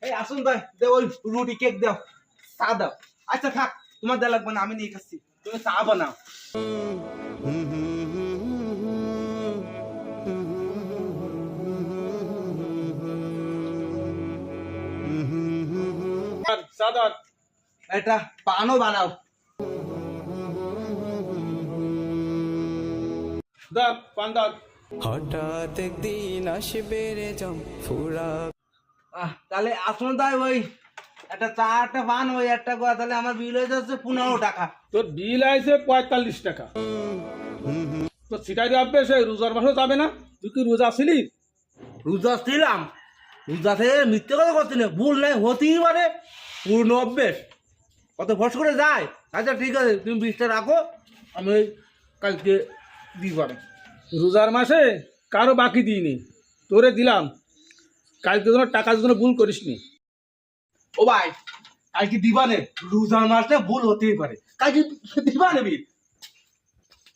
এই আসুন ভাই, দে ওই রুটি কেক দাও, চা দাও। আচ্ছা থাক, তোমার দেওয়া লাগবে না, আমি নিয়ে খাচ্ছি, তুমি চা বানাও। সাদাত এটা পানও বানাও। দা পান্দাত হঠাৎ একদিন আসবে রে জম ফুরা। তাহলে আসুন তাই ওই একটা চা একটা পান ওই একটা করে, তাহলে আমার বিল হয়ে যাচ্ছে 15 টাকা। তোর বিল আইছে 45 টাকা। তো সিটাই রাখবে, সে রোজার মাসে যাবে না? তুই কি রোজা ছিলি? রোজা ছিলাম, রোজা থেকে মিথ্যে কথা করছি না, ভুল নাই, হতেই পারে, পূর্ণ অভ্যেস, কত ফস করে যায়। আচ্ছা ঠিক আছে, তুমি 20টা রাখো, আমি ওই কালকে দিই পারে। রোজার মাসে কারো বাকি দিইনি, তোরে দিলাম। কালকে যেন টাকার জন্য ভুল করিস নি। ও ভাই, কালকে দিবা নে, রোজার মাসটা ভুল হতেই পারে, কালকে দিবা নেবি।